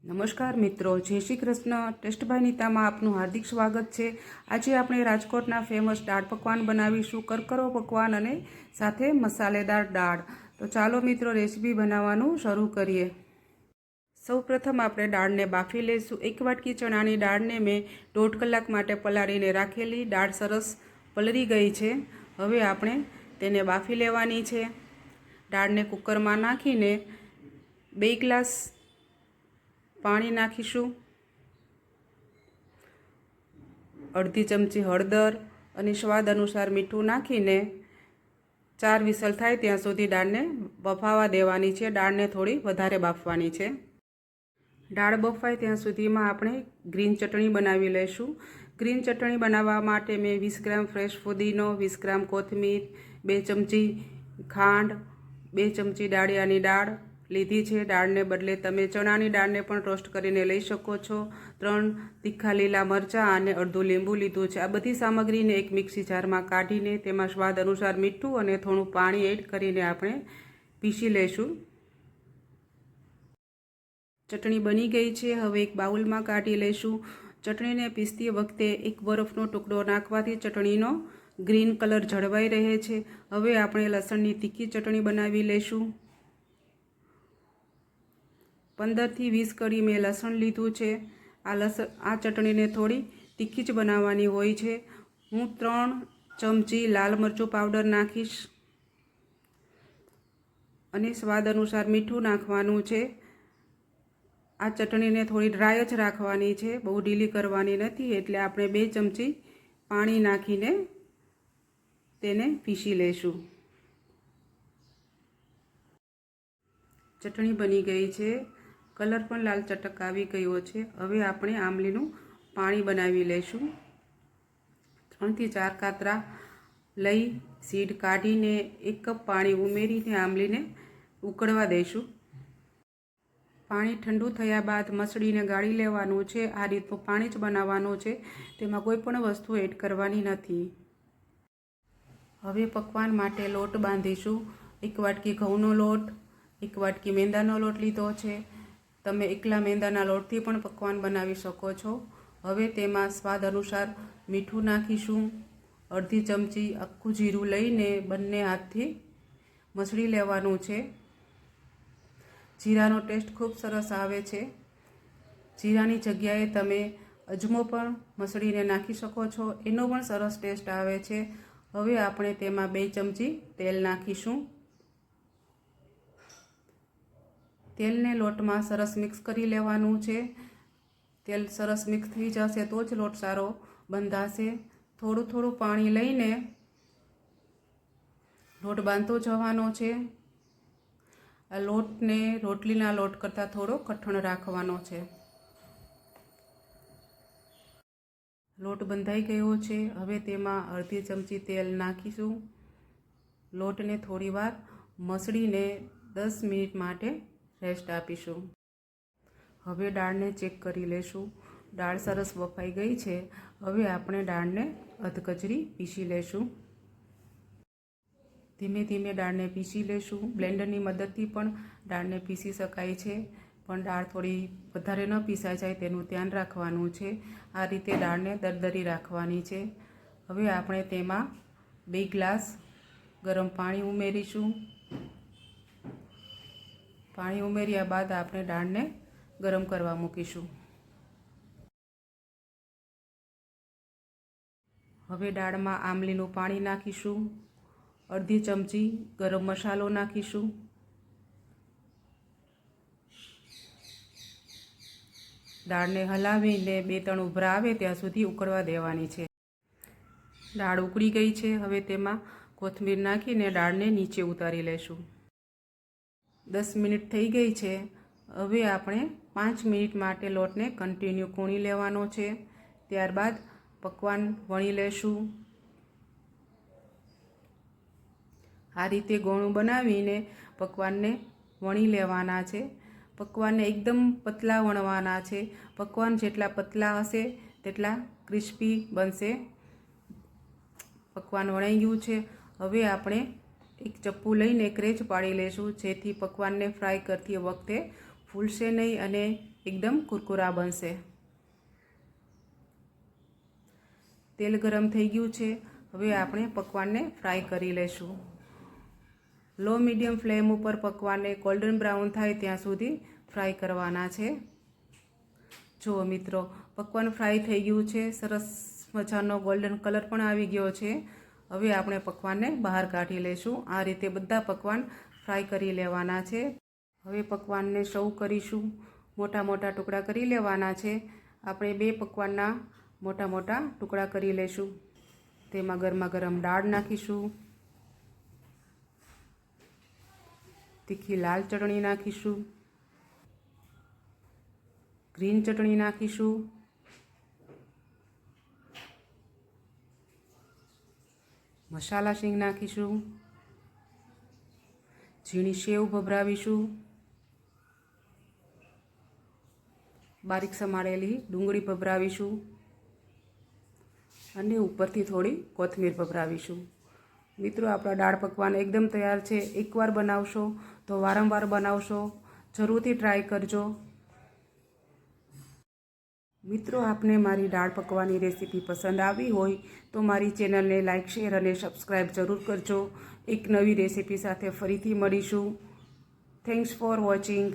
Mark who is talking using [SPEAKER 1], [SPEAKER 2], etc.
[SPEAKER 1] નમસ્કાર મિત્રો, જય શ્રી કૃષ્ણ। ટેસ્ટ બાય નીતામાં આપનું હાર્દિક સ્વાગત છે। આજે આપણે રાજકોટના ફેમસ દાળ પકવાન બનાવીશું, કરકરો પકવાન અને સાથે મસાલેદાર દાળ। તો ચાલો મિત્રો રેસીપી બનાવવાનું શરૂ કરીએ। સૌપ્રથમ આપણે દાળને બાફી લઈશું। 1 વાટકી ચણાની દાળને મેં 1.5 કલાક માટે પલાળીને રાખેલી। દાળ સરસ પલળી ગઈ છે। હવે આપણે તેને બાફી લેવાની છે। દાળને કુકરમાં નાખીને 2 ગ્લાસ પાણી નાખીશું, અડધી ચમચી હળદર અને સ્વાદ અનુસાર મીઠું નાખીને 4 વિસલ થાય ત્યાં સુધી દાળને બફાવા દેવાની છે। દાળને થોડી વધારે બાફવાની છે। દાળ બફાય ત્યાં સુધીમાં આપણે ગ્રીન ચટણી બનાવી લઈશું। ગ્રીન ચટણી બનાવવા માટે મેં 20 ગ્રામ ફ્રેશ ફુદીનો, 20 ગ્રામ કોથમીર, 2 ચમચી ખાંડ, 2 ચમચી દાળિયાની દાળ લીધી છે। દાળને બદલે તમે ચણાની દાળને પણ રોસ્ટ કરીને લઈ શકો છો। 3 તીખા લીલા મરચાં અને અડધું લીંબુ લીધું છે। આ બધી સામગ્રીને એક મિક્સી જારમાં કાઢીને તેમાં સ્વાદ અનુસાર મીઠું અને થોડું પાણી એડ કરીને આપણે પીસી લઈશું। ચટણી બની ગઈ છે। હવે એક બાઉલમાં કાઢી લઈશું। ચટણીને પીસતી વખતે એક બરફનો ટુકડો નાખવાથી ચટણીનો ગ્રીન કલર જળવાઈ રહે છે। હવે આપણે લસણની તીખી ચટણી બનાવી લઈશું। 15 થી 20 કળી મેં લસણ લીધું છે। આ ચટણીને થોડી તીખી જ બનાવવાની હોય છે। હું 3 ચમચી લાલ મરચું પાવડર નાખીશ અને સ્વાદ અનુસાર મીઠું નાખવાનું છે। આ ચટણીને થોડી ડ્રાય જ રાખવાની છે, બહુ ઢીલી કરવાની નથી, એટલે આપણે 2 ચમચી પાણી નાખીને તેને પીસી લઈશું। ચટણી બની ગઈ છે, કલર પણ લાલ ચટક આવી ગયો છે। હવે આપણે આંબલીનું પાણી બનાવી લઈશું। 3 થી 4 કાતરા લઈ સીડ કાઢીને 1 કપ પાણી ઉમેરીને આંબલીને ઉકળવા દઈશું। પાણી ઠંડુ થયા બાદ મસળીને ગાળી લેવાનું છે। આ રીતનું પાણી જ બનાવવાનું છે, તેમાં કોઈ પણ વસ્તુ એડ કરવાની નથી। હવે પકવાન માટે લોટ બાંધીશું। 1 વાટકી ઘઉંનો લોટ, 1 વાટકી મેંદાનો લોટ લીધો છે। તમે એકલા મેંદાના લોટથી પણ પકવાન બનાવી શકો છો। હવે તેમાં સ્વાદ અનુસાર મીઠું નાખીશું। અડધી ચમચી આખું જીરું લઈને બંને હાથથી મસળી લેવાનું છે। જીરાનો ટેસ્ટ ખૂબ સરસ આવે છે। જીરાની જગ્યાએ તમે અજમો પણ મસળીને નાખી શકો છો, એનો પણ સરસ ટેસ્ટ આવે છે। હવે આપણે તેમાં 2 ચમચી તેલ નાખીશું। તેલને લોટમાં સરસ મિક્સ કરી લેવાનું છે। તેલ સરસ મિક્સ થઈ જશે તો જ લોટ સારો બંધાશે। થોડું થોડું પાણી લઈને લોટ બાંધતો જવાનો છે। આ લોટને રોટલીના લોટ કરતાં થોડો કઠણ રાખવાનો છે। લોટ બંધાઈ ગયો છે। હવે તેમાં અડધી ચમચી તેલ નાખીશું। લોટને થોડીવાર મસળીને 10 મિનિટ માટે રેસ્ટ આપીશું। હવે દાળને ચેક કરી લઈશું। દાળ સરસ બફાઈ ગઈ છે। હવે આપણે દાળને અધકચરી પીસી લઈશું। ધીમે ધીમે દાળને પીસી લઈશું। બ્લેન્ડરની મદદથી પણ દાળને પીસી શકાય છે, પણ દાળ થોડી વધારે ન પીસાઈ જાય તેનું ધ્યાન રાખવાનું છે। આ રીતે દાળને દરદરી રાખવાની છે। હવે આપણે તેમાં 2 ગ્લાસ ગરમ પાણી ઉમેરીશું। પાણી ઉમેર્યા બાદ આપણે દાળને ગરમ કરવા મૂકીશું। હવે દાળમાં આંબલીનું પાણી નાખીશું। અડધી ચમચી ગરમ મસાલો નાખીશું। દાળને હલાવીને 2-3 ઉભરા આવે ત્યાં સુધી ઉકળવા દેવાની છે। દાળ ઉકળી ગઈ છે। હવે તેમાં કોથમીર નાખીને દાળને નીચે ઉતારી લઈશું। 10 મિનિટ થઈ ગઈ છે। હવે આપણે 5 મિનિટ માટે લોટને કન્ટિન્યુ કૂણી લેવાનો છે। ત્યારબાદ પકવાન વણી લઈશું। આ રીતે ગોળું બનાવીને પકવાનને વણી લેવાના છે। પકવાનને એકદમ પતલા વણવાના છે। પકવાન જેટલા પતલા હશે તેટલા ક્રિસ્પી બનશે। પકવાન વણાઈ ગયું છે। હવે આપણે એક ચપ્પુ લઈને ક્રેચ પાડી લઈશું, જેથી પકવાનને ફ્રાય કરતી વખતે ફૂલશે નહીં અને એકદમ કુરકુરા બનશે. તેલ ગરમ થઈ ગયું છે. હવે આપણે પકવાનને ફ્રાય કરી લઈશું. લો મીડિયમ ફ્લેમ ઉપર પકવાનને ગોલ્ડન બ્રાઉન થાય ત્યાં સુધી ફ્રાય કરવાના છે. જુઓ મિત્રો, પકવાન ફ્રાય થઈ ગયું છે. સરસ મજાનો ગોલ્ડન કલર પણ આવી ગયો છે. હવે આપણે પકવાનને બહાર કાઢી લઈશું. આ રીતે બધા પકવાન ફ્રાય કરી લેવાના છે. હવે પકવાનને સર્વ કરીશું. મોટા મોટા ટુકડા કરી લેવાના છે. આપણે 2 પકવાનના મોટા મોટા ટુકડા કરી લઈશું. તેમાં ગરમા ગરમ દાળ નાખીશું. તીખી લાલ ચટણી નાખીશું. ગ્રીન ચટણી નાખીશું. મસાલા શીંગ નાખીશું. ઝીણી સેવ ભભરાવીશું. બારીક સમારેલી ડુંગળી ભભરાવીશું અને ઉપરથી થોડી કોથમીર ભભરાવીશું. મિત્રો, આપણા દાળ પકવાન એકદમ તૈયાર છે. એકવાર બનાવશો તો વારંવાર બનાવશો. જરૂરથી ટ્રાય કરજો. મિત્રો, આપને મારી દાળ પકવાની રેસીપી પસંદ આવી હોય તો મારી ચેનલને લાઇક, શેર અને સબસ્ક્રાઈબ જરૂર કરજો. એક નવી રેસીપી સાથે ફરીથી મળીશું. Thanks for watching.